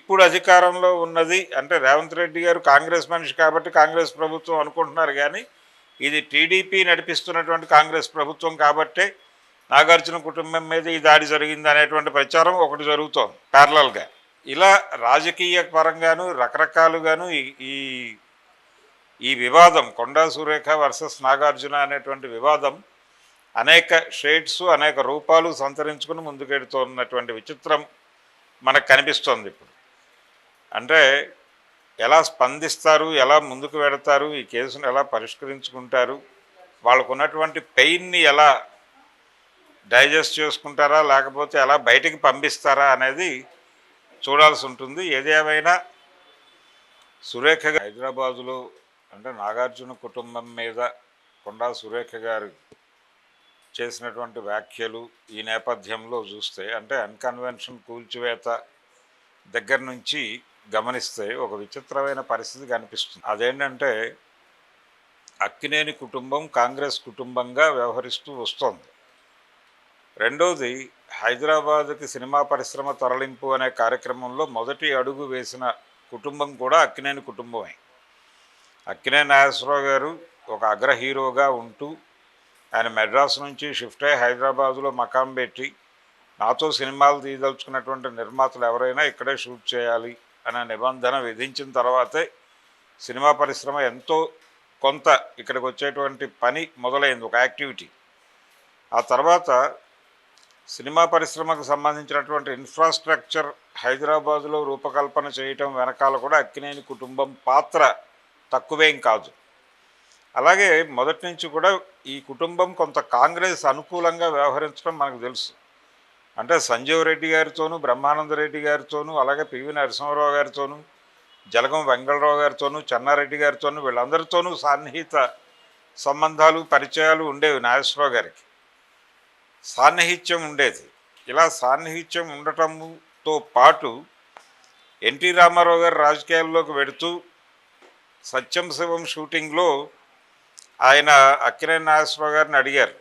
ఇప్పుడు అధికారంలో ఉన్నది అంటే రేవంత్ రెడ్డి గారు కాంగ్రెస్ మనిషి కాబట్టి కాంగ్రెస్ ప్రభుత్వం అనుకుంటున్నారు. కానీ ఇది టీడీపీ నడిపిస్తున్నటువంటి కాంగ్రెస్ ప్రభుత్వం కాబట్టే నాగార్జున కుటుంబం మీద ఈ దాడి జరిగింది అనేటువంటి ప్రచారం ఒకటి జరుగుతోంది ప్యారలల్గా. ఇలా రాజకీయ పరంగాను రకరకాలుగాను ఈ ఈ వివాదం కొండా సురేఖ వర్సెస్ నాగార్జున అనేటువంటి వివాదం అనేక షేడ్స్ అనేక రూపాలు సంతరించుకుని ముందుకెడుతున్నటువంటి విచిత్రం మనకు కనిపిస్తోంది ఇప్పుడు. అంటే ఎలా స్పందిస్తారు, ఎలా ముందుకు వెడతారు, ఈ కేసును ఎలా పరిష్కరించుకుంటారు, వాళ్ళకు ఉన్నటువంటి పెయిన్ని ఎలా డైజెస్ట్ చేసుకుంటారా లేకపోతే ఎలా బయటికి పంపిస్తారా అనేది చూడాల్సి ఉంటుంది. ఏదేమైనా సురేఖ హైదరాబాదులో అంటే నాగార్జున కుటుంబం మీద కొండా సురేఖ గారు చేసినటువంటి వ్యాఖ్యలు ఈ నేపథ్యంలో చూస్తే అంటే అన్కన్వెన్షన్ కూల్చివేత దగ్గర నుంచి గమనిస్తే ఒక విచిత్రమైన పరిస్థితి కనిపిస్తుంది. అదేంటంటే అక్కినేని కుటుంబం కాంగ్రెస్ కుటుంబంగా వ్యవహరిస్తూ వస్తోంది. రెండోది హైదరాబాద్కి సినిమా పరిశ్రమ తరలింపు అనే కార్యక్రమంలో మొదటి అడుగు వేసిన కుటుంబం కూడా అక్కినేని కుటుంబమే. అక్కినేని నాగేశ్వరరావు గారు ఒక అగ్ర హీరోగా ఉంటూ ఆయన మెడ్రాస్ నుంచి షిఫ్ట్ అయ్యి హైదరాబాదులో మకాం పెట్టి నాతో సినిమాలు తీయదలుచుకున్నటువంటి నిర్మాతలు ఎవరైనా ఇక్కడే షూట్ చేయాలి అనే నిబంధన విధించిన తర్వాతే సినిమా పరిశ్రమ ఎంతో కొంత ఇక్కడికి వచ్చేటువంటి పని మొదలైంది, ఒక యాక్టివిటీ. ఆ తర్వాత సినిమా పరిశ్రమకు సంబంధించినటువంటి ఇన్ఫ్రాస్ట్రక్చర్ హైదరాబాదులో రూపకల్పన చేయటం వెనకాల కూడా అక్కినేని కుటుంబం పాత్ర తక్కువేం కాదు. అలాగే మొదటి నుంచి కూడా ఈ కుటుంబం కొంత కాంగ్రెస్ అనుకూలంగా వ్యవహరించడం మనకు తెలుసు. అంటే సంజీవ్ రెడ్డి గారితోనూ బ్రహ్మానంద రెడ్డి గారితోనూ అలాగే పివి నరసింహారావు గారితోనూ జలగం వెంగళరావు గారితోనూ చెన్నారెడ్డి గారితోనూ వీళ్ళందరితోనూ సాన్నిహిత సంబంధాలు పరిచయాలు ఉండేవి. నాగేశ్వరరావు గారికి సాన్నిహిత్యం ఉండేది. ఇలా సాన్నిహిత్యం ఉండటంతో పాటు ఎన్టీ రామారావు గారు రాజకీయాల్లోకి వెడుతూ సత్యం శివం షూటింగ్లో ఆయన అక్కినేని నాగేశ్వరరావు గారిని అడిగారు,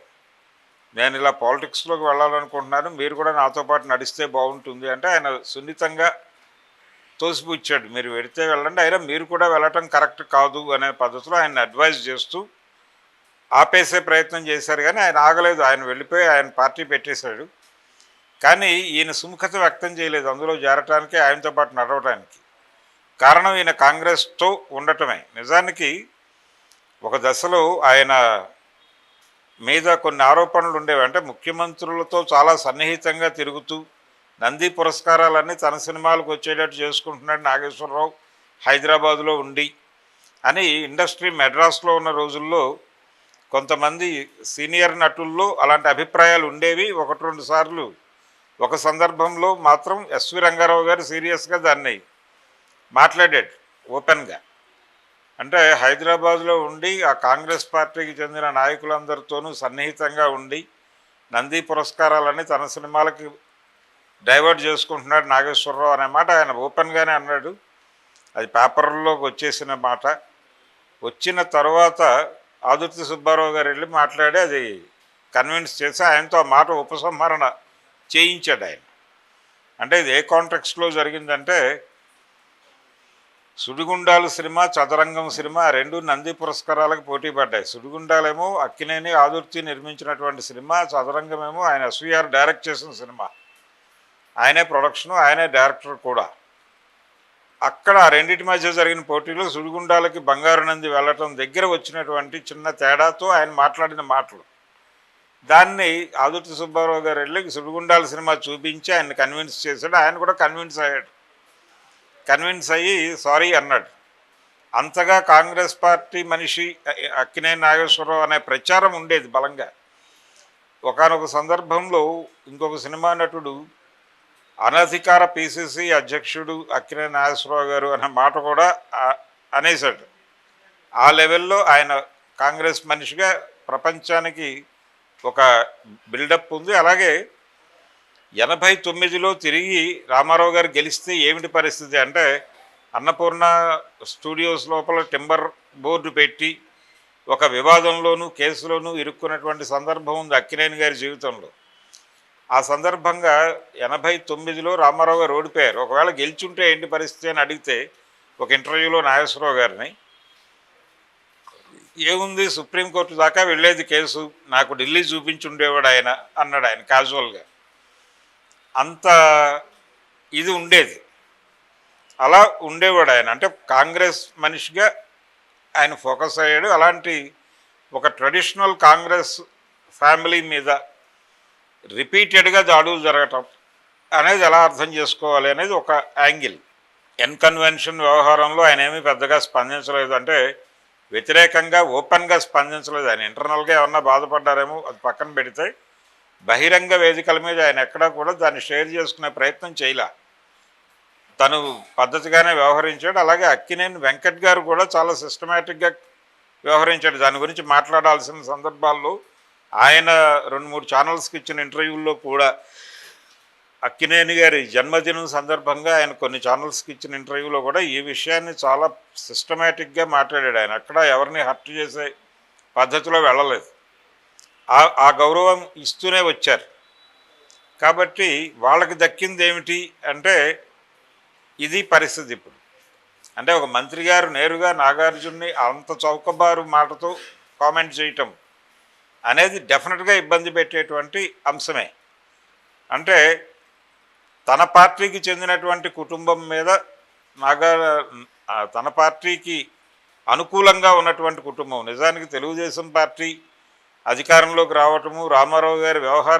నేను ఇలా పాలిటిక్స్లోకి వెళ్ళాలనుకుంటున్నాను, మీరు కూడా నాతో పాటు నడిస్తే బాగుంటుంది అంటే ఆయన సున్నితంగా తోసిపుచ్చాడు, మీరు వెడితే వెళ్ళండి, అయినా మీరు కూడా వెళ్ళటం కరెక్ట్ కాదు అనే పద్ధతిలో ఆయన అడ్వైజ్ చేస్తూ ఆపేసే ప్రయత్నం చేశారు. కానీ ఆయన ఆగలేదు, ఆయన వెళ్ళిపోయి ఆయన పార్టీ పెట్టేశాడు. కానీ ఈయన సుముఖత వ్యక్తం చేయలేదు అందులో చేరటానికి, ఆయనతో పాటు నడవటానికి. కారణం ఈయన కాంగ్రెస్తో ఉండటమే. నిజానికి ఒక దశలో ఆయన మీద కొన్ని ఆరోపణలు ఉండేవి. అంటే ముఖ్యమంత్రులతో చాలా సన్నిహితంగా తిరుగుతూ నంది పురస్కారాలన్నీ తన సినిమాలకు వచ్చేటట్టు చేసుకుంటున్నాడు నాగేశ్వరరావు హైదరాబాదులో ఉండి అని ఇండస్ట్రీ మెడ్రాస్లో ఉన్న రోజుల్లో కొంతమంది సీనియర్ నటుల్లో అలాంటి అభిప్రాయాలు ఉండేవి. ఒకటి రెండు సార్లు ఒక సందర్భంలో మాత్రం ఎస్వి రంగారావు గారు సీరియస్గా దాన్ని మాట్లాడాడు ఓపెన్గా. అంటే హైదరాబాదులో ఉండి ఆ కాంగ్రెస్ పార్టీకి చెందిన నాయకులందరితోనూ సన్నిహితంగా ఉండి నంది పురస్కారాలన్నీ తన సినిమాలకి డైవర్ట్ చేసుకుంటున్నాడు నాగేశ్వరరావు అనే మాట ఆయన ఓపెన్గానే అన్నాడు. అది పేపర్లోకి వచ్చేసిన మాట. వచ్చిన తర్వాత ఆదుర్తి సుబ్బారావు గారు వెళ్ళి మాట్లాడి అది కన్విన్స్ చేసి ఆయనతో ఆ మాట ఉపసంహరణ చేయించాడు ఆయన. అంటే ఇది ఏ కాంటెక్స్ట్లో జరిగిందంటే సుడిగుండాలు సినిమా చదరంగం సినిమా రెండు నంది పురస్కారాలకు పోటీ పడ్డాయి. సుడిగుండాలేమో అక్కినేని ఆదుర్తి నిర్మించినటువంటి సినిమా, చదరంగమేమో ఆయన ఎస్వీఆర్ డైరెక్ట్ చేసిన సినిమా, ఆయనే ప్రొడక్షను ఆయనే డైరెక్టర్ కూడా. అక్కడ ఆ రెండింటి మధ్య జరిగిన పోటీలో సుడిగుండాలకి బంగారు నంది వెళ్ళటం దగ్గర వచ్చినటువంటి చిన్న తేడాతో ఆయన మాట్లాడిన మాటలు, దాన్ని ఆదుర్తి సుబ్బారావు గారు వెళ్ళి సుడిగుండాల సినిమా చూపించి ఆయన కన్విన్స్ చేశాడు. ఆయన కూడా కన్విన్స్ అయ్యాడు. కన్విన్స్ అయ్యి సారీ అన్నాడు. అంతగా కాంగ్రెస్ పార్టీ మనిషి అక్కినేని నాగేశ్వరరావు అనే ప్రచారం ఉండేది బలంగా. ఒకానొక సందర్భంలో ఇంకొక సినిమా నటుడు అనధికార పిసిసి అధ్యక్షుడు అక్కినేని నాగేశ్వరరావు గారు అనే మాట కూడా అనేశాడు. ఆ లెవెల్లో ఆయన కాంగ్రెస్ మనిషిగా ప్రపంచానికి ఒక బిల్డప్ ఉంది. అలాగే 89లో తిరిగి రామారావు గారు గెలిస్తే ఏమిటి పరిస్థితి అంటే అన్నపూర్ణ స్టూడియోస్ లోపల టింబర్ బోర్డు పెట్టి ఒక వివాదంలోనూ కేసులోనూ ఇరుక్కున్నటువంటి సందర్భం ఉంది అక్కినేని గారి జీవితంలో. ఆ సందర్భంగా 89లో రామారావు గారు ఓడిపోయారు. ఒకవేళ గెలిచుంటే ఏంటి పరిస్థితి అని అడిగితే ఒక ఇంటర్వ్యూలో నాగేశ్వరరావు గారిని, ఏముంది సుప్రీంకోర్టు దాకా వెళ్ళేది కేసు, నాకు ఢిల్లీ చూపించుండేవాడు ఆయన అన్నాడు ఆయన క్యాజువల్గా. అంత ఇది ఉండేది, అలా ఉండేవాడు ఆయన. అంటే కాంగ్రెస్ మనిషిగా ఆయన ఫోకస్ అయ్యాడు. అలాంటి ఒక ట్రెడిషనల్ కాంగ్రెస్ ఫ్యామిలీ మీద రిపీటెడ్గా దాడులు జరగటం అనేది ఎలా అర్థం చేసుకోవాలి అనేది ఒక యాంగిల్. ఎన్కన్వెన్షన్ వ్యవహారంలో ఆయన ఏమీ పెద్దగా స్పందించలేదు, అంటే వ్యతిరేకంగా ఓపెన్గా స్పందించలేదు. ఆయన ఇంటర్నల్గా ఏమన్నా బాధపడ్డారేమో అది పక్కన పెడితే బహిరంగ వేదికల మీద ఆయన ఎక్కడా కూడా దాన్ని షేర్ చేసుకునే ప్రయత్నం చేయలే. తను పద్ధతిగానే వ్యవహరించాడు. అలాగే అక్కినేని వెంకట్ గారు కూడా చాలా సిస్టమేటిక్గా వ్యవహరించాడు. దాని గురించి మాట్లాడాల్సిన సందర్భాల్లో ఆయన 2-3 ఛానల్స్కి ఇచ్చిన ఇంటర్వ్యూల్లో కూడా, అక్కినేని గారి జన్మదినం సందర్భంగా ఆయన కొన్ని ఛానల్స్కి ఇచ్చిన ఇంటర్వ్యూలో కూడా ఈ విషయాన్ని చాలా సిస్టమేటిక్గా మాట్లాడాడు. ఆయన అక్కడ ఎవరిని హర్ట్ చేసే పద్ధతిలో వెళ్ళలేదు. ఆ గౌరవం ఇస్తూనే వచ్చారు. కాబట్టి వాళ్ళకి దక్కింది ఏమిటి అంటే ఇది పరిస్థితి ఇప్పుడు. అంటే ఒక మంత్రి గారు నేరుగా నాగార్జున్ని అంత చౌకబారు మాటతో కామెంట్ చేయటం అనేది డెఫినెట్గా ఇబ్బంది పెట్టేటువంటి అంశమే. అంటే తన పార్టీకి చెందినటువంటి కుటుంబం మీద తన పార్టీకి అనుకూలంగా ఉన్నటువంటి కుటుంబం, నిజానికి తెలుగుదేశం పార్టీ అధికారంలోకి రావటము, రామారావు గారి వ్యవహారం